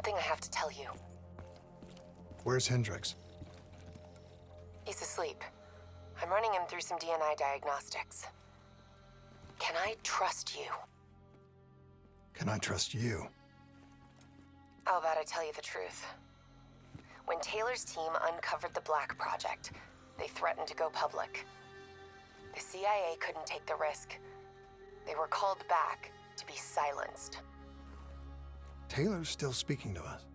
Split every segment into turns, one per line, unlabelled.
something I have to tell you.
Where's Hendricks?
He's asleep. I'm running him through some DNI diagnostics. Can I trust you?
Can I trust you?
How about I tell you the truth? When Taylor's team uncovered the Black Project, they threatened to go public. The CIA couldn't take the risk. They were called back to be silenced.
Taylor's still speaking to us,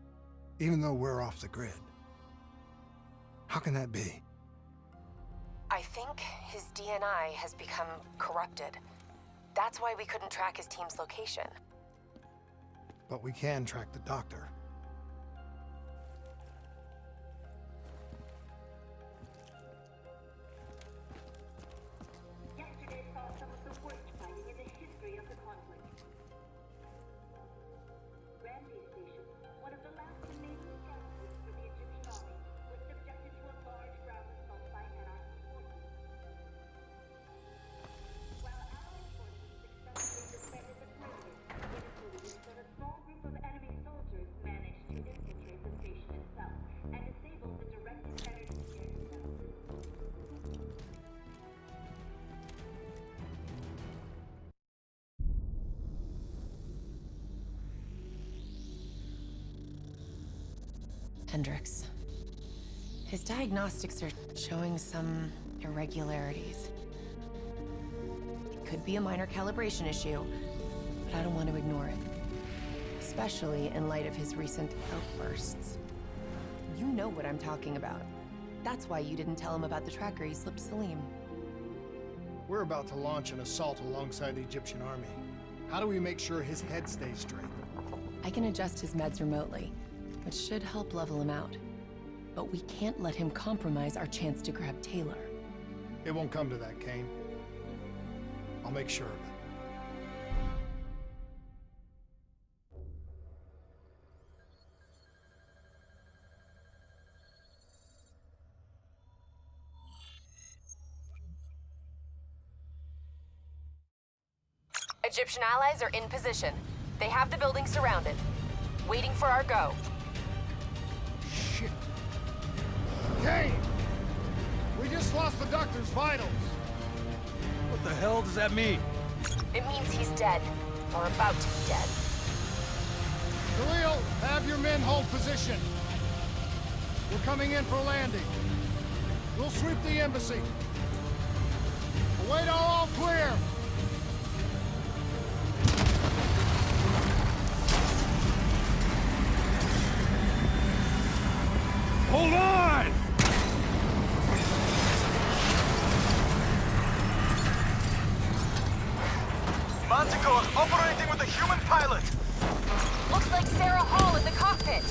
even though we're off the grid. How can that be?
I think his DNI has become corrupted. That's why we couldn't track his team's location.
But we can track the doctor.
Yesterday saw some of the worst fighting in the history of the conflict. Ramsey Station, one of the last remaining strongholds for the Egyptian army, was subjected to a large ground assault by anarchist forces. While Allied forces successfully defended the perimeter, it proved that a small group of enemy soldiers managed to infiltrate the station itself and disable the directed energy sharing cell.
Hendricks. His diagnostics are showing some irregularities. It could be a minor calibration issue, but I don't want to ignore it. Especially in light of his recent outbursts. You know what I'm talking about. That's why you didn't tell him about the tracker he slipped Salim.
We're about to launch an assault alongside the Egyptian army. How do we make sure his head stays straight?
I can adjust his meds remotely, which should help level him out. But we can't let him compromise our chance to grab Taylor.
It won't come to that, Kane. I'll make sure of it.
Egyptian allies are in position. They have the building surrounded, waiting for our go.
Shit. Kane! We just lost the doctor's vitals.
What the hell does that mean?
It means he's dead, or about to be dead.
Khalil, have your men hold position. We're coming in for landing. We'll sweep the embassy. Await all clear.
Hold on!
Manticore operating with a human pilot.
Looks like Sarah Hall in the cockpit.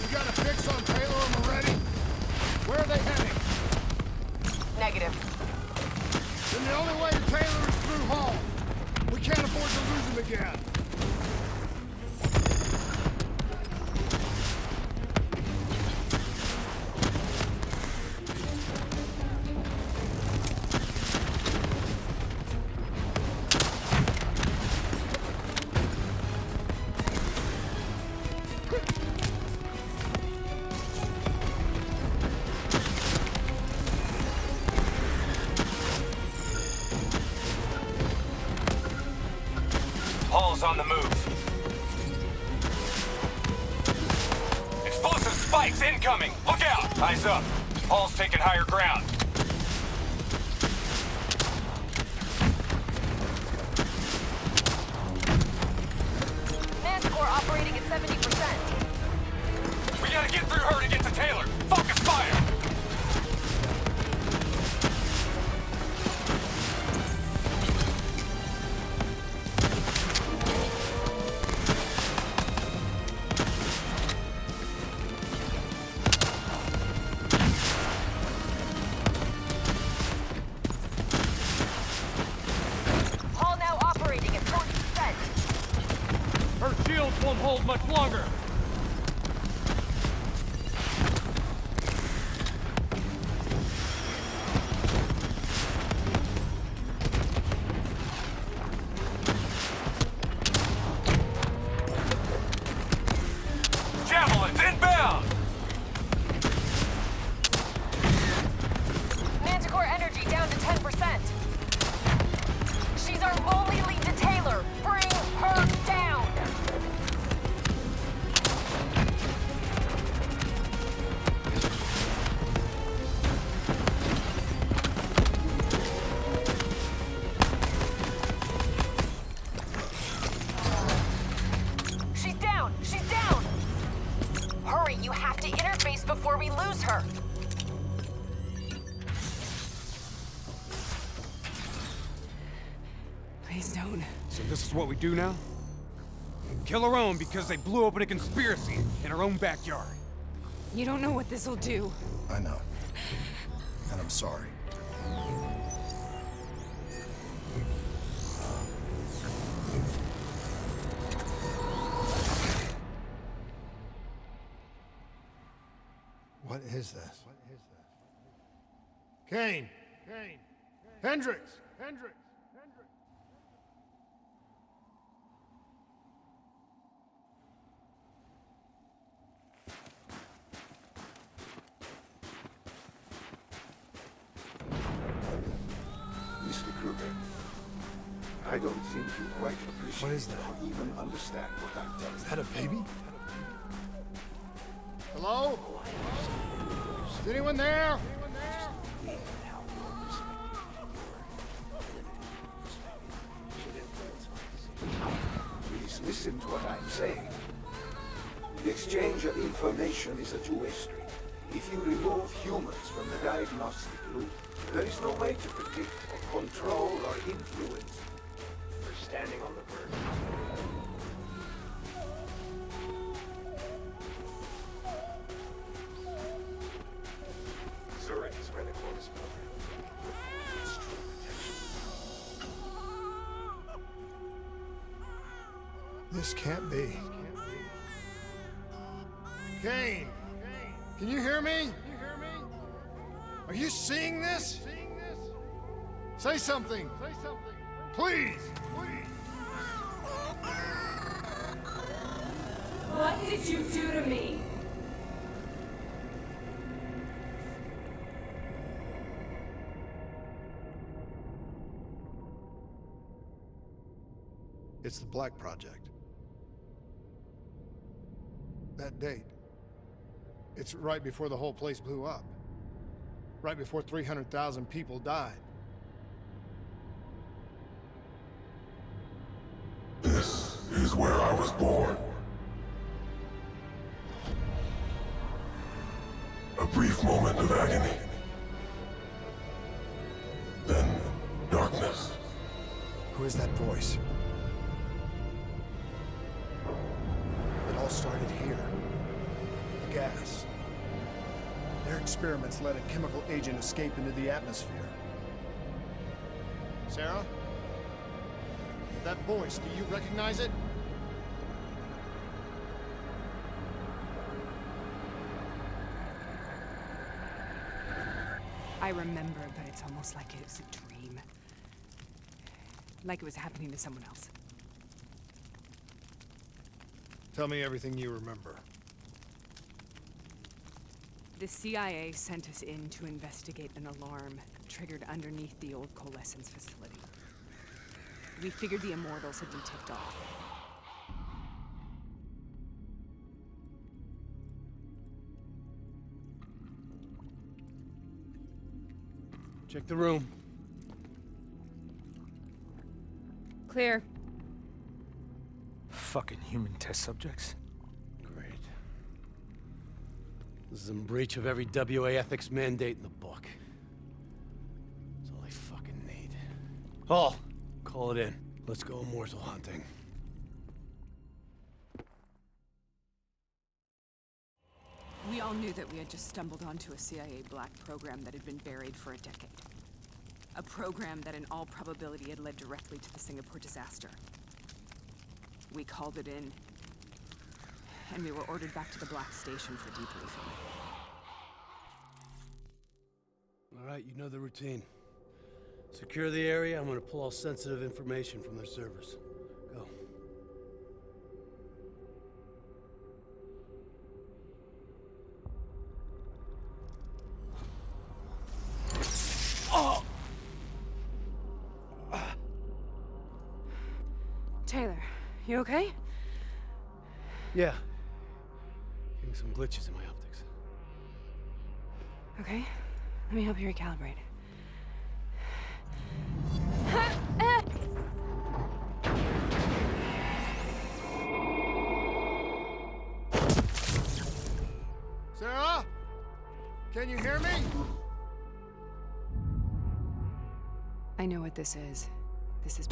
You got a fix on Taylor and Moretti? Where are they heading?
Negative.
Then the only way to Taylor is through Hall. We can't afford to lose him again.
Hall's on the move. Explosive spikes incoming! Look out! Eyes up. Hall's taking higher ground.
Manticore operating at 70%.
We gotta get through her to get to Taylor. Focus fire!
Hall now operating at 40%.
Her shields won't hold much longer.
hurry. You have to interface before we lose her.
Please don't.
So this is what we do now? Kill our own because they blew open a conspiracy in our own backyard.
You don't know what this'll do.
I know. And I'm sorry. What is this? Kane! Hendricks!
Mr. Kruger, I don't think you quite appreciate
What is that?
or even understand what I'm telling you.
Is that a baby? Hello? Is anyone there?
Please listen to what I'm saying. The exchange of information is a two-way street. If you remove humans from the diagnostic loop, there is no way to predict or control or influence. We're standing on the verge. Zurich is where the corpse program. It's true protection.
This can't be. Kane! Can you hear me? Are you seeing this? Say something! Please!
What did you do to me?
It's the Black Project. That date. It's right before the whole place blew up. Right before 300,000 people died.
This is where I was born. A brief moment of agony. Then darkness.
Who is that voice? It all started here. The gas. Their experiments let a chemical agent escape into the atmosphere. Sarah? That voice, do you recognize it?
I remember, but it's almost like it was a dream. Like it was happening to someone else.
Tell me everything you remember.
The CIA sent us in to investigate an alarm triggered underneath the old Coalescence facility. We figured the Immortals had been tipped off.
Check the room.
Clear.
Fucking human test subjects. Great. This is in breach of every WA ethics mandate in the book. That's all I fucking need. Hall, call it in. Let's go immortal hunting.
We all knew that we had just stumbled onto a CIA black program that had been buried for a decade. A program that in all probability had led directly to the Singapore disaster. We called it in, and we were ordered back to the Black Station for debriefing.
All right, you know the routine. Secure the area. I'm gonna pull all sensitive information from their servers. Go.
Taylor, you okay?
Yeah. Getting some glitches in my optics.
Okay, let me help you recalibrate.
Can you hear me?
I know what this is. This is...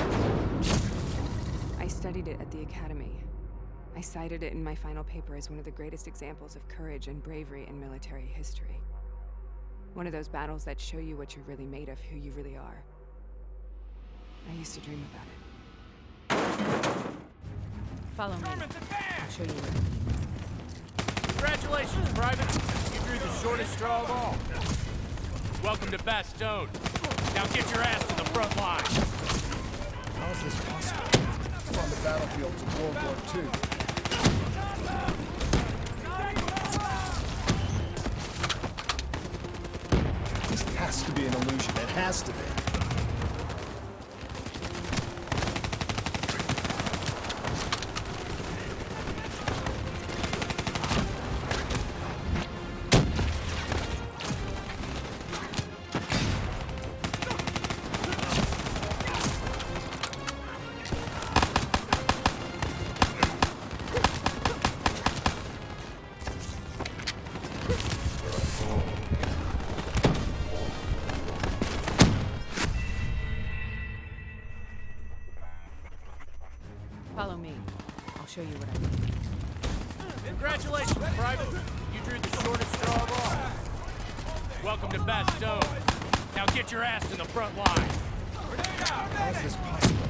I studied it at the Academy. I cited it in my final paper as one of the greatest examples of courage and bravery in military history. One of those battles that show you what you're really made of, who you really are. I used to dream about it. Follow me. I'll show you where.
Congratulations, Private. You drew the shortest straw of all. Welcome to Bastogne. Now get your ass to the front line.
How is this possible? We're on the battlefields of World War II. This has to be an illusion. It has to be.
Follow me. I'll show you what I mean.
Congratulations, Private. You drew the shortest straw of all. Welcome to Bastogne. Now get your ass to the front line.
How is this possible?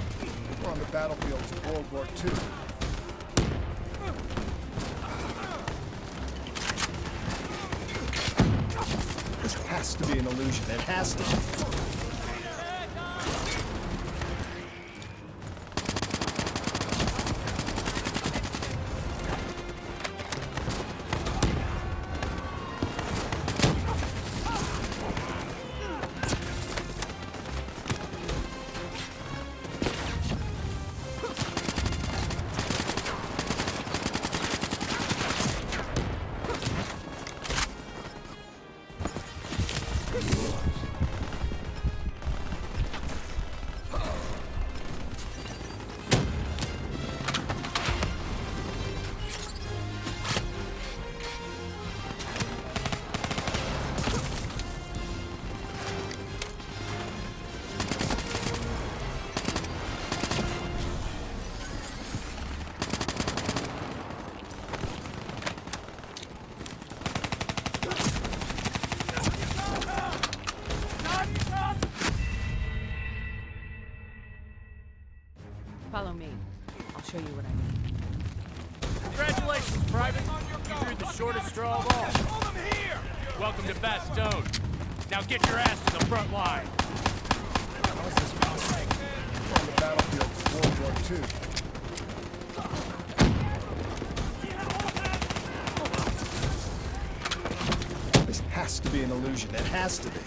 We're on the battlefields of World War II. This has to be an illusion. It has to be.
Follow me. I'll show you what I mean.
Congratulations, Private. You drew the shortest straw of all. Welcome to Bastogne. Now get your ass to the front line.
How is this possible? We're on the battlefields of World War II. This has to be an illusion. It has to be.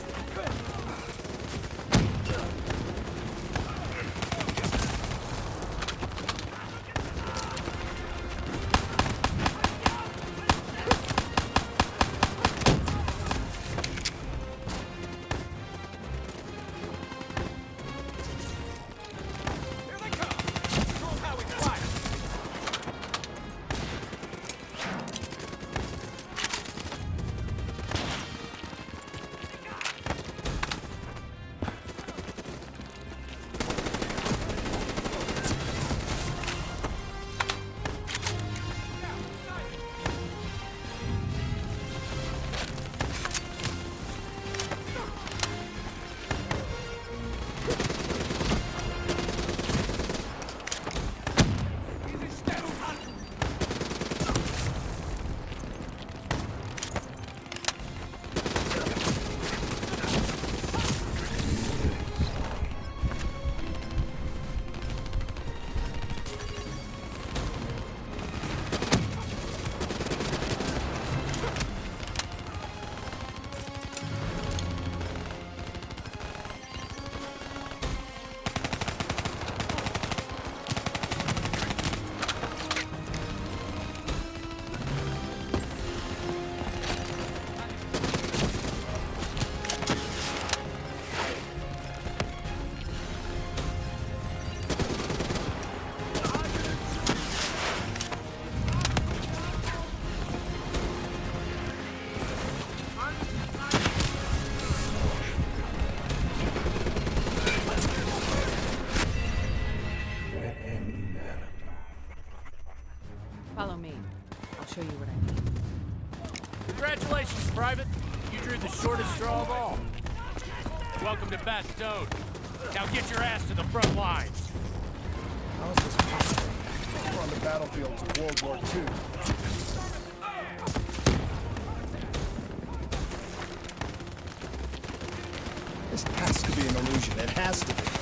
show you what I mean.
Congratulations, Private. You drew the shortest straw of all. Welcome to Bastogne. Now get your ass to the front lines.
How is this possible? We're on the battlefields of World War II. This has to be an illusion. It has to be.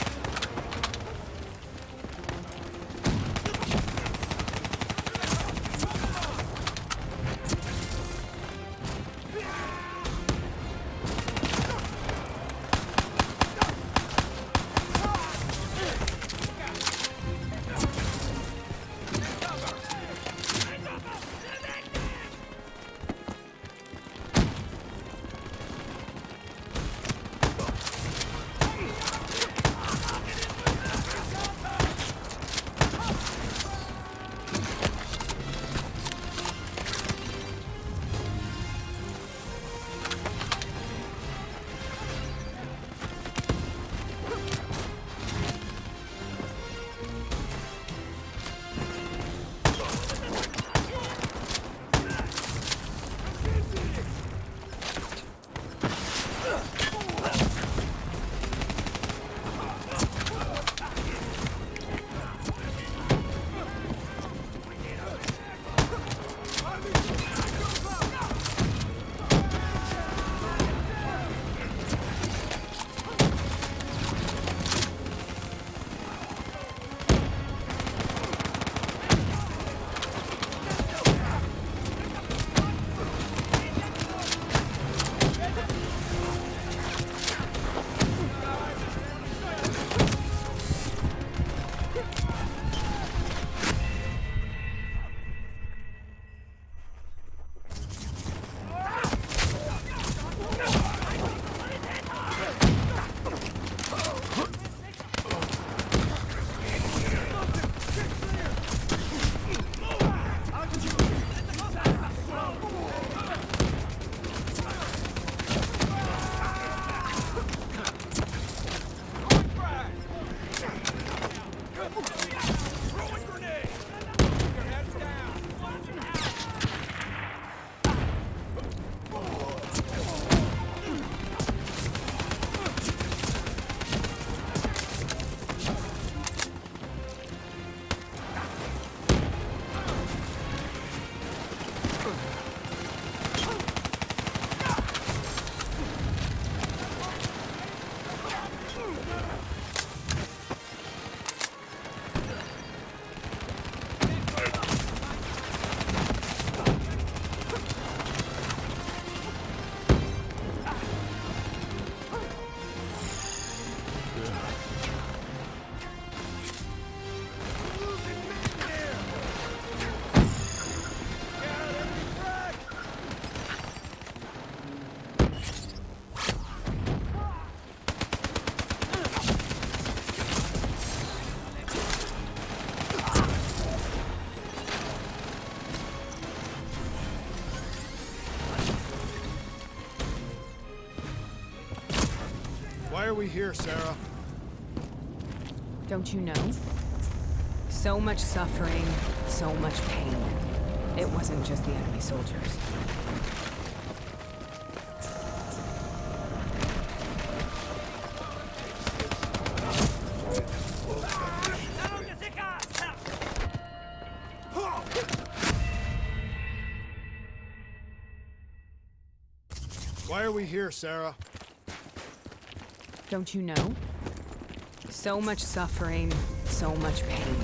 Why are we here, Sarah?
Don't you know? So much suffering, so much pain. It wasn't just the enemy soldiers.
Why are we here, Sarah?
Don't you know? So much suffering, so much pain.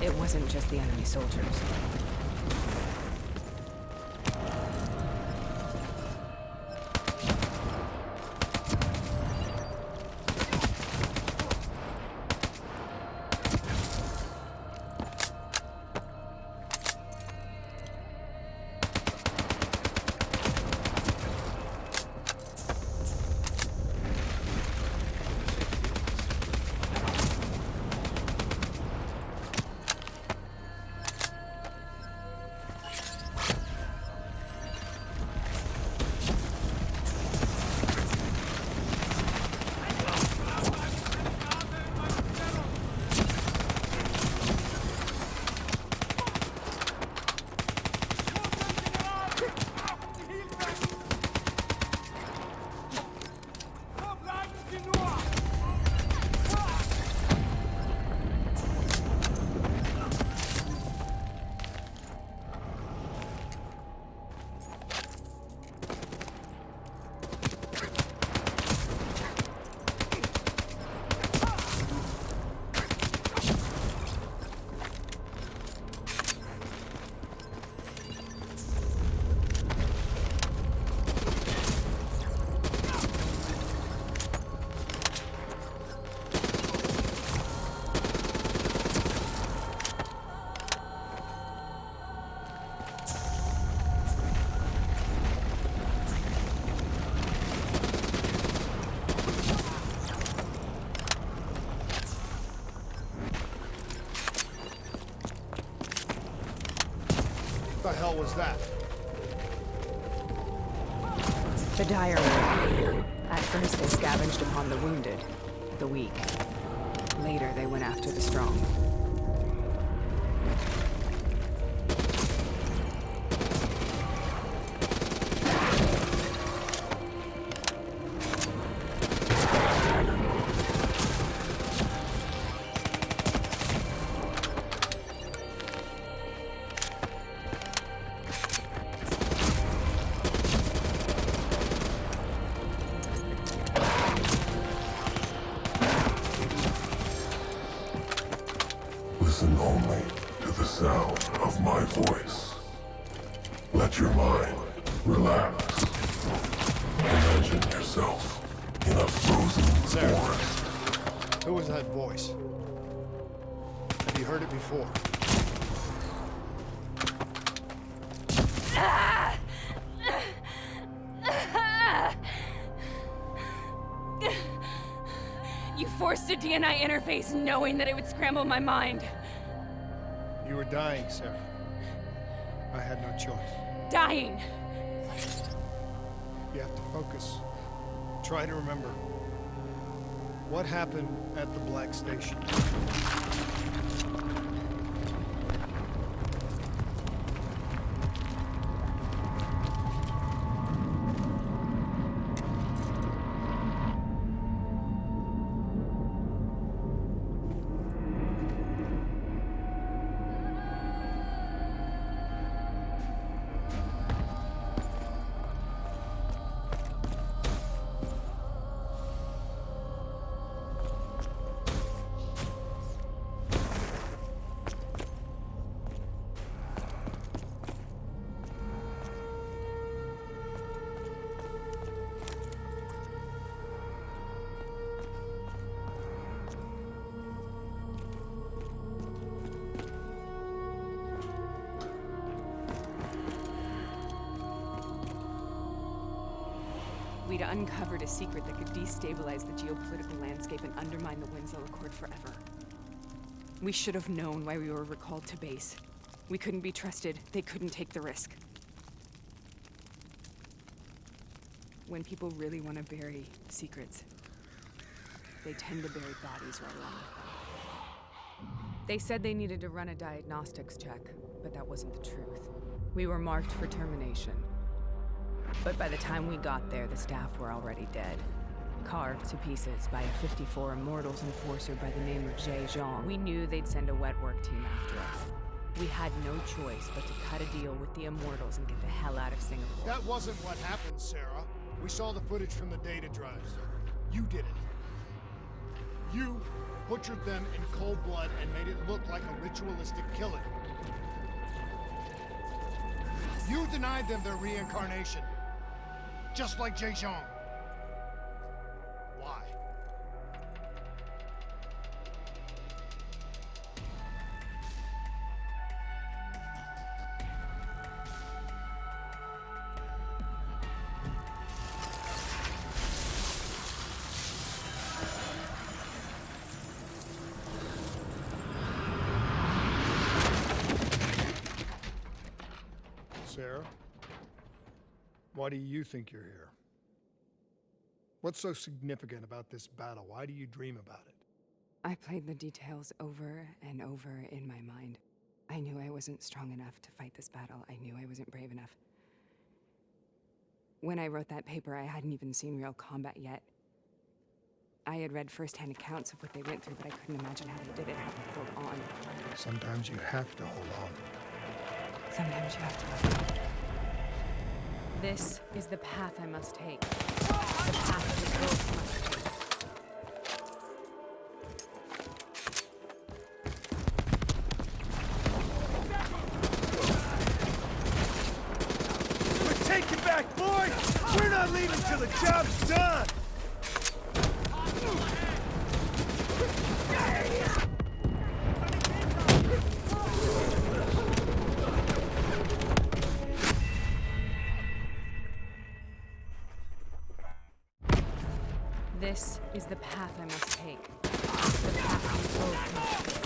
It wasn't just the enemy soldiers.
was that?
The diary. At first, they scavenged upon the wounded, the weak. Later, they went after the strong.
Listen only to the sound of my voice. Let your mind relax. Imagine yourself in a frozen forest.
Who was that voice? Have you heard it before?
You forced a DNI interface knowing that it would scramble my mind.
You were dying, Sarah. I had no choice.
Dying.
You have to focus. Try to remember. What happened at the Black Station?
We'd uncovered a secret that could destabilize the geopolitical landscape and undermine the Winslow Accord forever. We should have known why we were recalled to base. We couldn't be trusted. They couldn't take the risk. When people really want to bury secrets, they tend to bury bodies right along with them. They said they needed to run a diagnostics check, but that wasn't the truth. We were marked for termination. But by the time we got there, the staff were already dead. Carved to pieces by a 54 Immortals enforcer by the name of Jay Zhang. We knew they'd send a wet work team after us. We had no choice but to cut a deal with the Immortals and get the hell out of Singapore.
That wasn't what happened, Sarah. We saw the footage from the data drives. You did it. You butchered them in cold blood and made it look like a ritualistic killing. You denied them their reincarnation. Just like Jay Zhang. Why? Sarah? Why do you think you're here? What's so significant about this battle? Why do you dream about it?
I played the details over and over in my mind. I knew I wasn't strong enough to fight this battle. I knew I wasn't brave enough. When I wrote that paper, I hadn't even seen real combat yet. I had read first-hand accounts of what they went through, but I couldn't imagine how they did it, how they held on.
Sometimes you have to hold on.
Sometimes you have to let go. This is the path I must take. The path we both must take.
We're taking back, boys! We're not leaving till the job's done!
This is the path I must take. The path we both must take.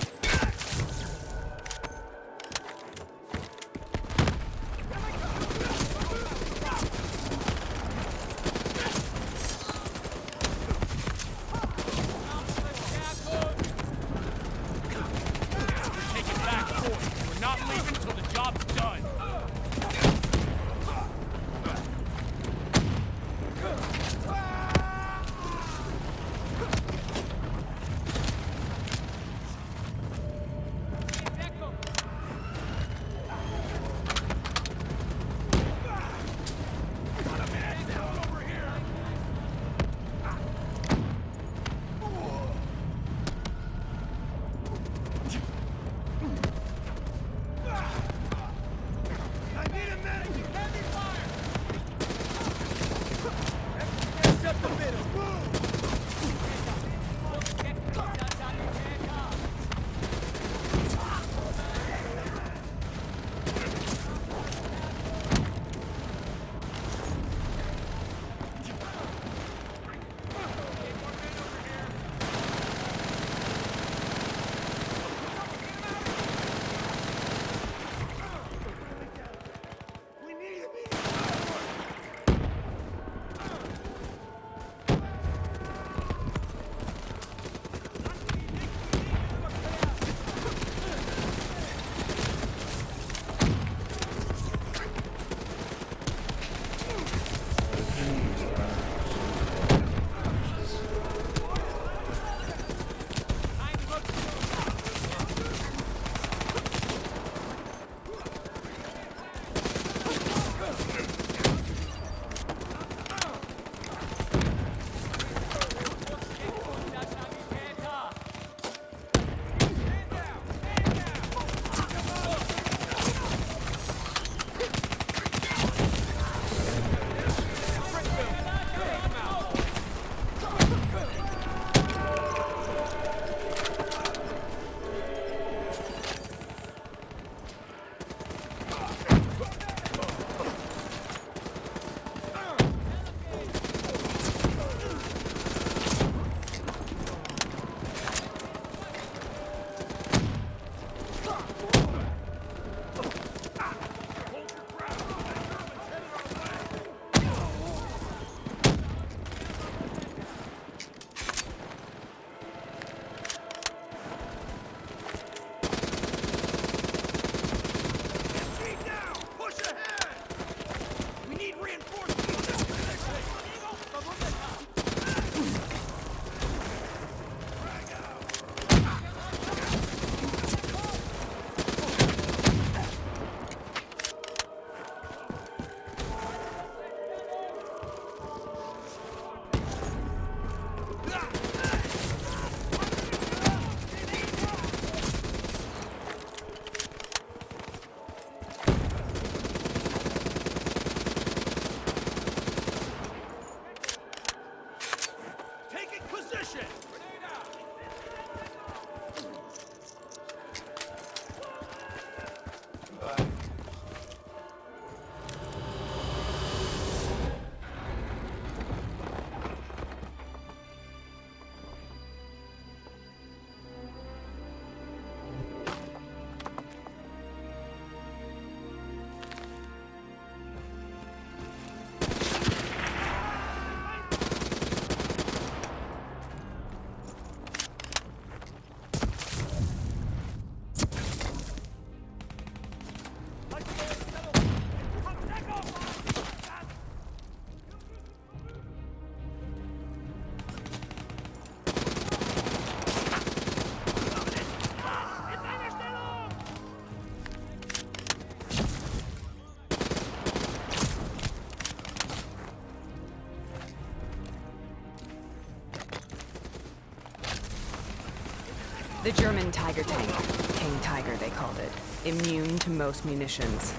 The German Tiger tank. King Tiger, they called it. Immune to most munitions.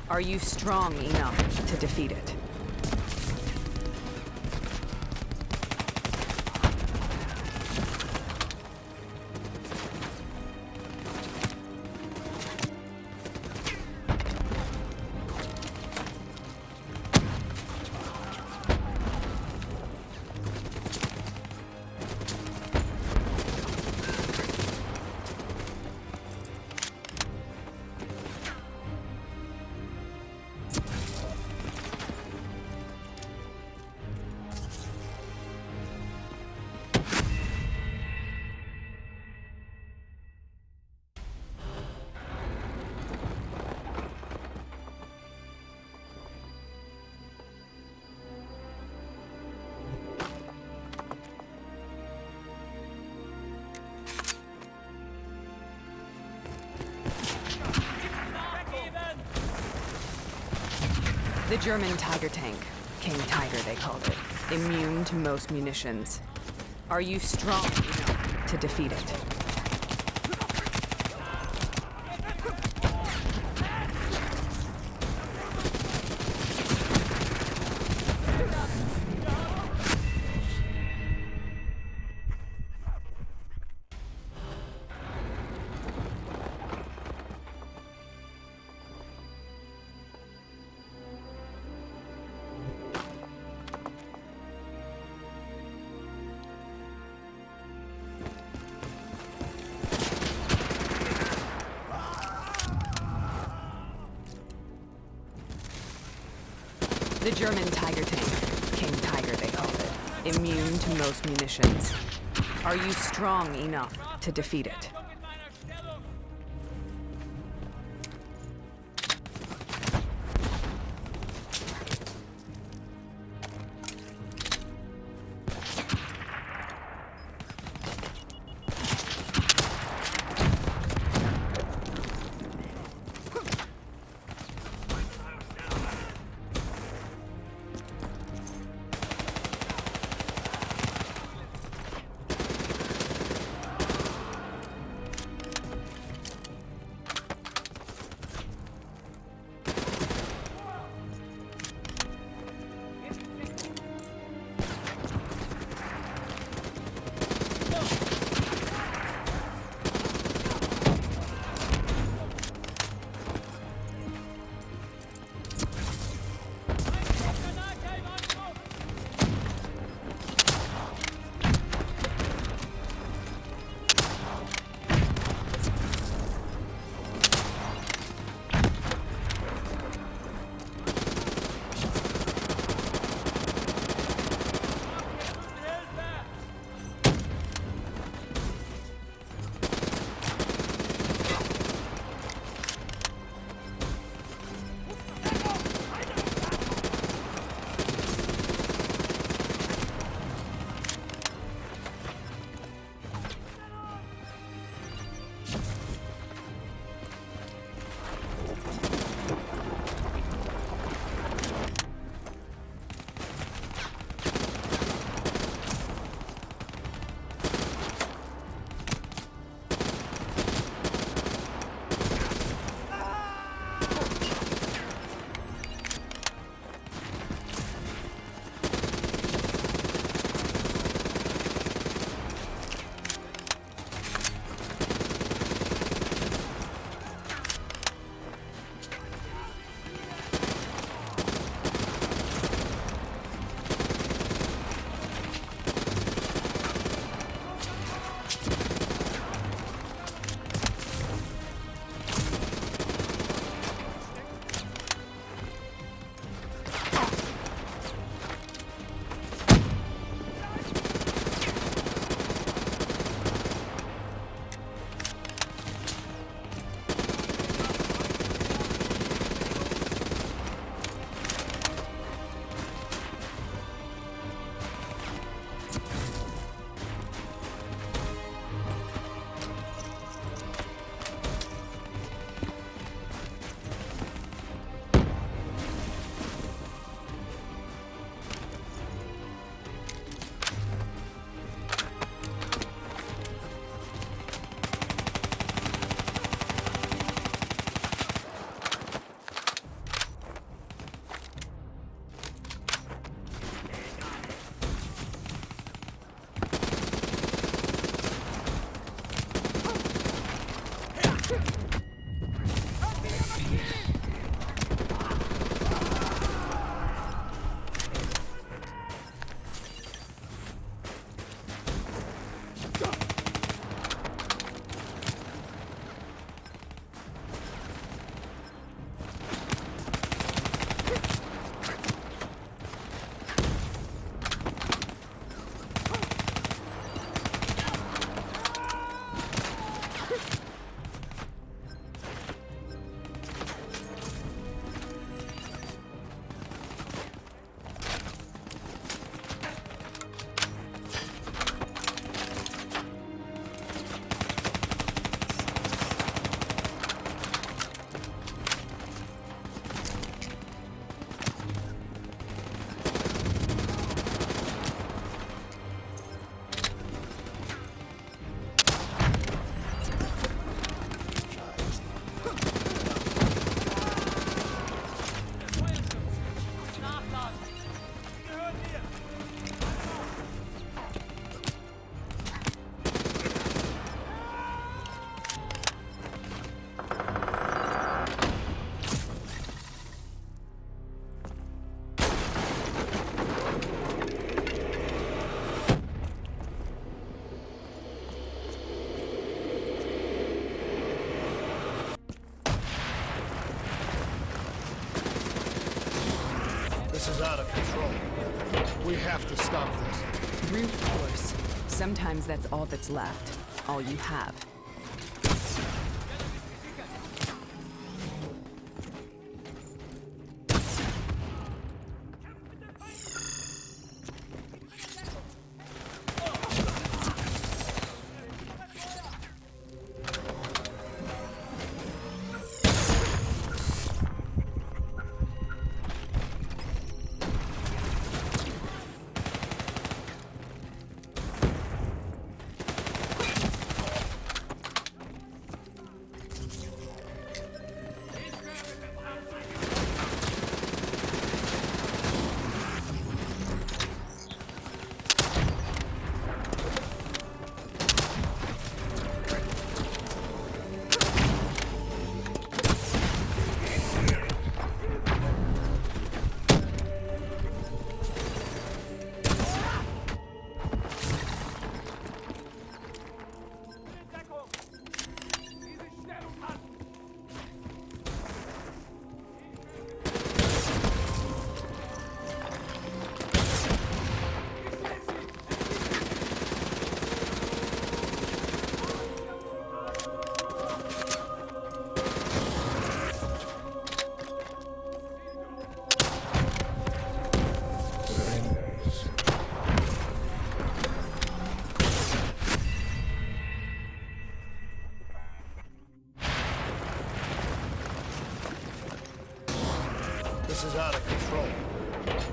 Are you strong enough to defeat it? The German Tiger tank. King Tiger, they called it. Immune to most munitions. Are you strong enough to defeat it? The German Tiger tank. King Tiger, they called it. Immune to most munitions. Are you strong enough to defeat it?
This is out of control. We have to stop this.
Brute force. Sometimes that's all that's left. All you have.
This is out of control.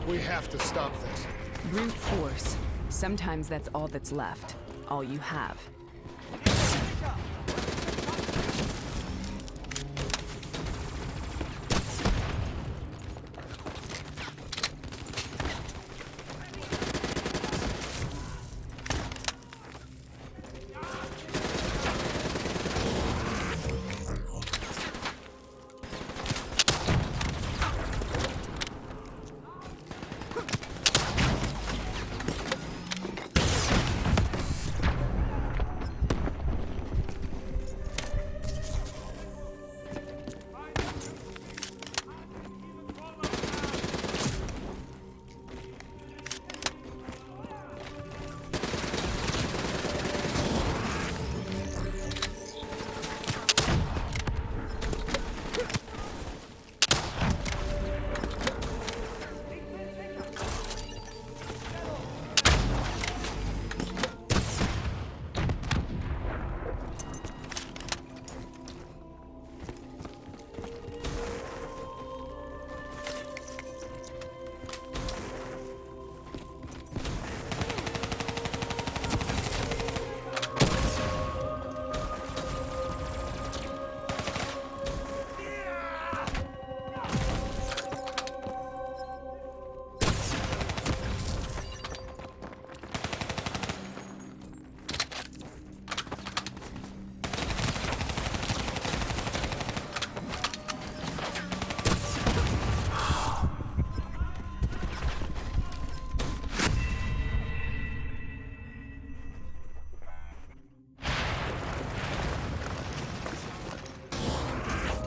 We have to stop this.
Brute force. Sometimes that's all that's left. All you have.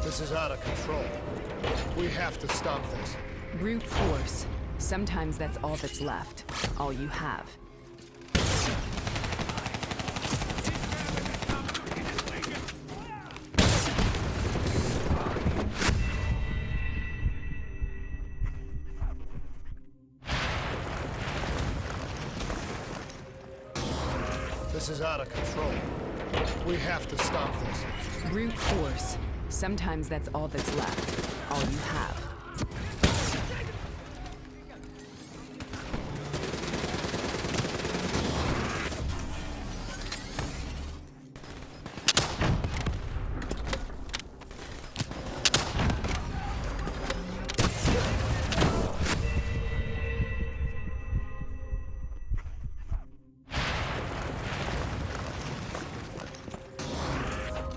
This is out of control. We have to stop this.
Brute force. Sometimes that's all that's left. All you have.
This is out of control. We have to stop this.
Brute force. Sometimes that's all that's left. All you have.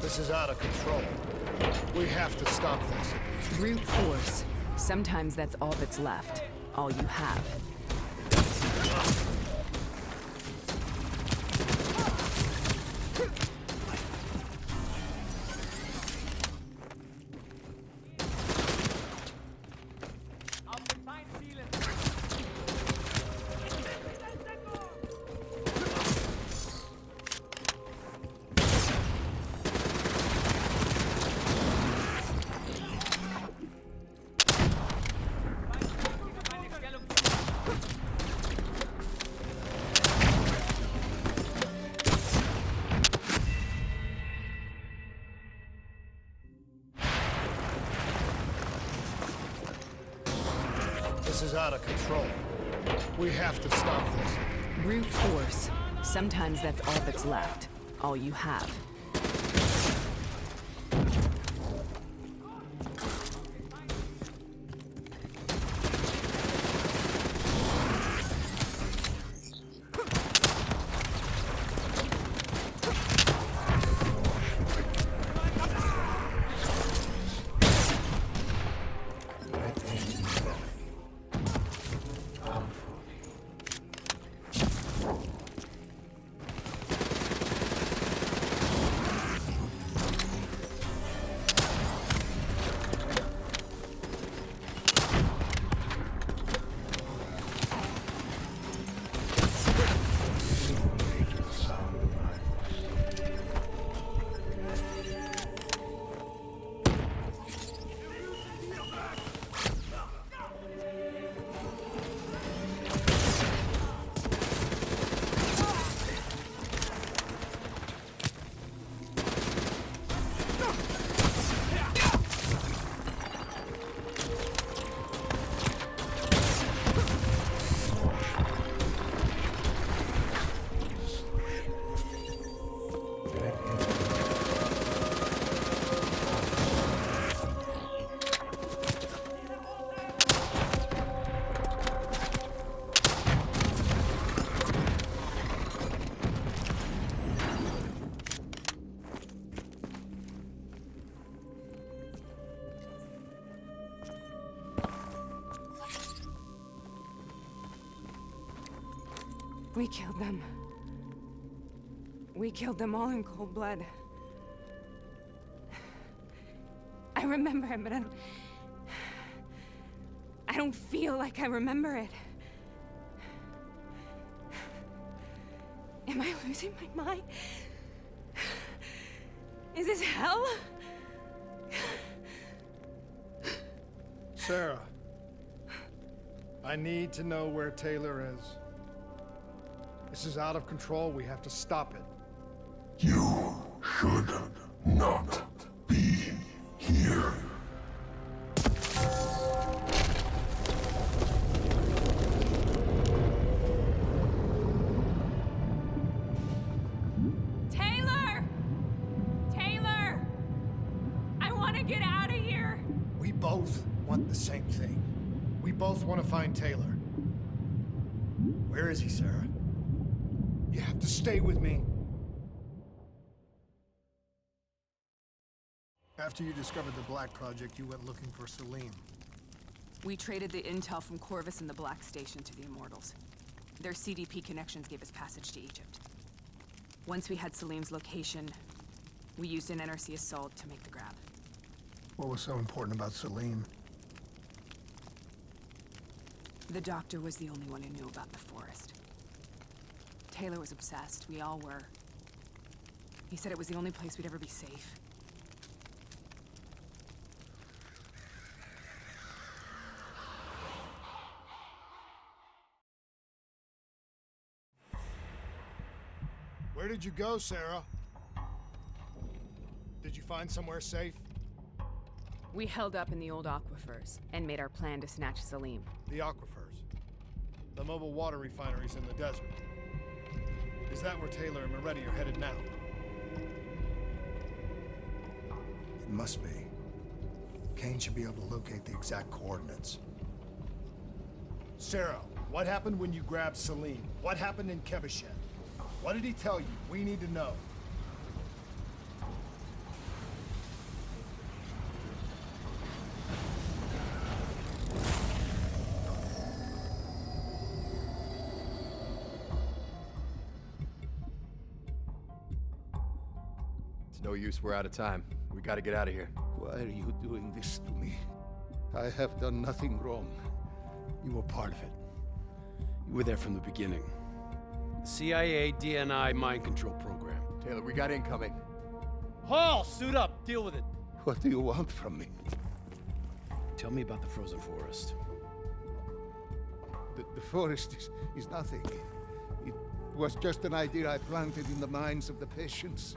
This is out of control. We have to stop this.
Brute force. Sometimes that's all that's left. All you have.
Auf den Feind zielen!
This is out of control. We have to stop this.
Brute force. Sometimes that's all that's left. All you have.
We killed them. We killed them all in cold blood. I remember it, but I don't feel like I remember it. Am I losing my mind? Is this hell?
Sarah, I need to know where Taylor is. This is out of control. We have to stop it.
You should not be here.
Taylor! Taylor! I want to get out of here!
We both want the same thing. We both want to find Taylor. Where is he, Sarah? You have to stay with me. After you discovered the Black Project, you went looking for Salim.
We traded the intel from Corvus and the Black Station to the Immortals. Their CDP connections gave us passage to Egypt. Once we had Salim's location, we used an NRC assault to make the grab.
What was so important about Salim?
The doctor was the only one who knew about the forest. Taylor was obsessed. We all were. He said it was the only place we'd ever be safe.
Where did you go, Sarah? Did you find somewhere safe?
We held up in the old aquifers and made our plan to snatch Salim.
The aquifers. The mobile water refineries in the desert. Is that where Taylor and Moretti are headed now? It must be. Kane should be able to locate the exact coordinates. Sarah, what happened when you grabbed Salim? What happened in Kevashet? What did he tell you? We need to know.
It's no use, we're out of time. We gotta get out of here.
Why are you doing this to me? I have done nothing wrong.
You were part of it. You were there from the beginning. The CIA DNI mind control program.
Taylor, we got incoming.
Hall, suit up. Deal with it.
What do you want from me?
Tell me about the frozen forest.
The forest is nothing. It was just an idea I planted in the minds of the patients.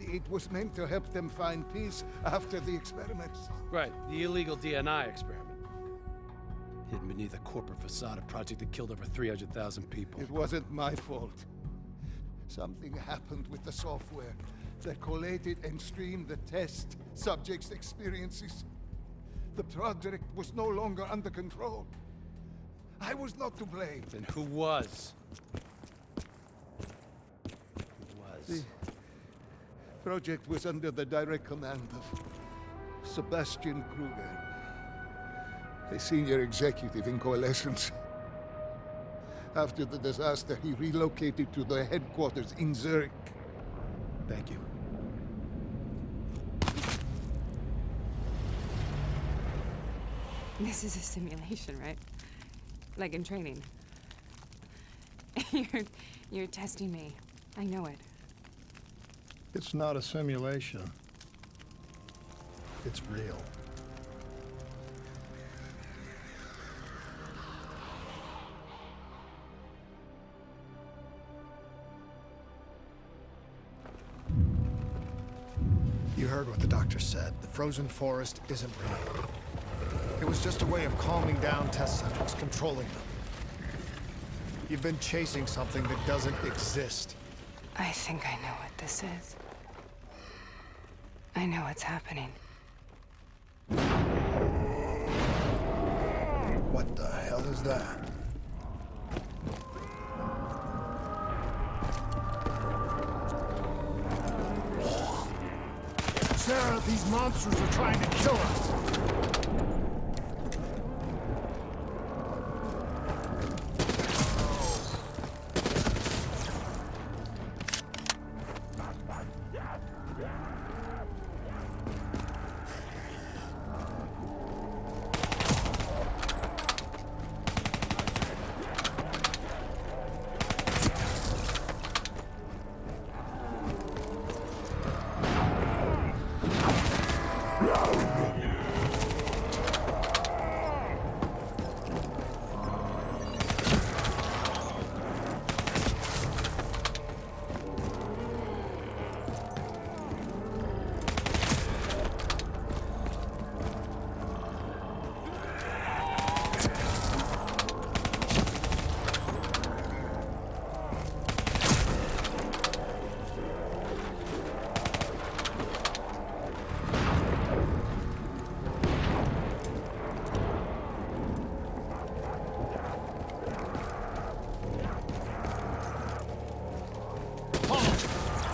It was meant to help them find peace after the experiments.
Right, the illegal DNI experiment. hidden beneath a corporate facade, a project that killed over 300,000 people.
It wasn't my fault. Something happened with the software that collated and streamed the test subjects' experiences. The project was no longer under control. I was not to blame.
Then who was?
The project was under the direct command of Sebastian Kruger, a senior executive in Coalescence. After the disaster, he relocated to the headquarters in Zurich.
Thank you.
This is a simulation, right? Like in training. You're testing me. I know it.
It's not a simulation. It's real.
You heard what the doctor said. The frozen forest isn't real. It was just a way of calming down test subjects, controlling them. You've been chasing something that doesn't exist.
I think I know what this is. I know what's happening.
What the hell is that?
Sarah, these monsters are trying to kill us.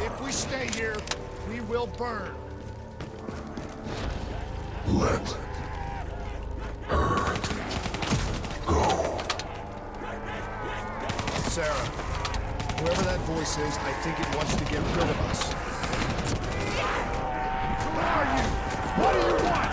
If we stay here, we will burn.
Let her go.
Sarah, whoever that voice is, I think it wants to get rid of us. Who are you? What do you want?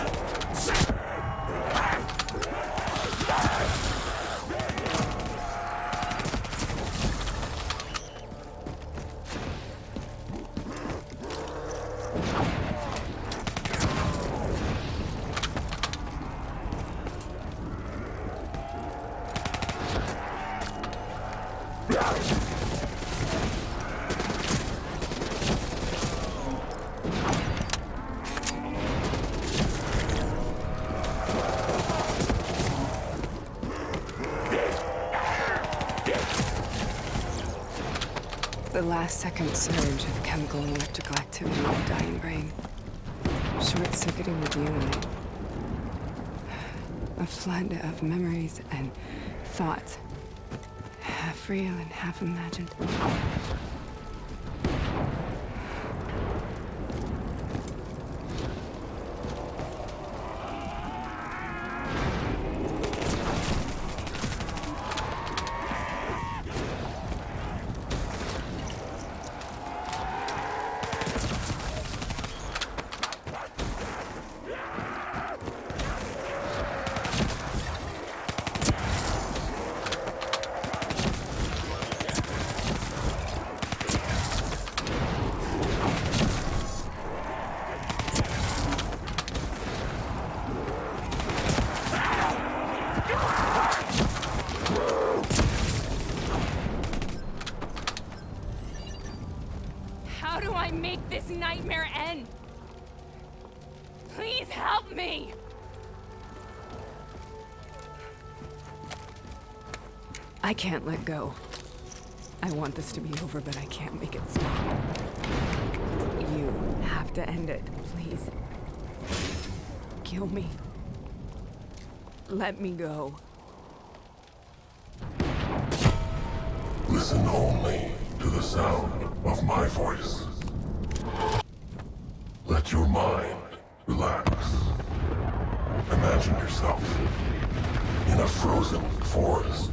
The last-second surge of chemical and electrical activity in the dying brain. Short-circuiting the DNA. A flood of memories and thoughts. Half real and half imagined.
How do I make this nightmare end? Please help me!
I can't let go. I want this to be over, but I can't make it stop. You have to end it, please. Kill me. Let me go.
Listen only to the sound of my voice. Let your mind relax. Imagine yourself in a frozen forest.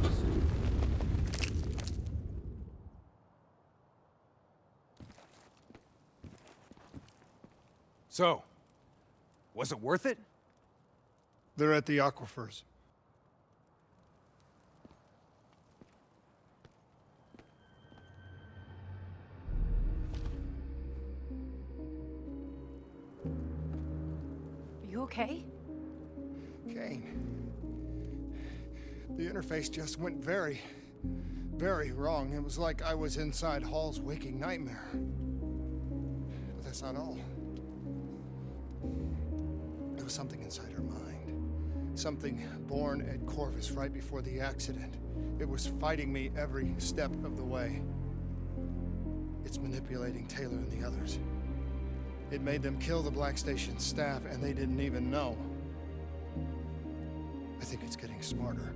So, was it worth it?
They're at the aquifers.
You okay?
Kane. The interface just went very, very wrong. It was like I was inside Hall's waking nightmare. But that's not all. There was something inside her mind. Something born at Corvus right before the accident. It was fighting me every step of the way. It's manipulating Taylor and the others. It made them kill the Black Station staff, and they didn't even know. I think it's getting smarter.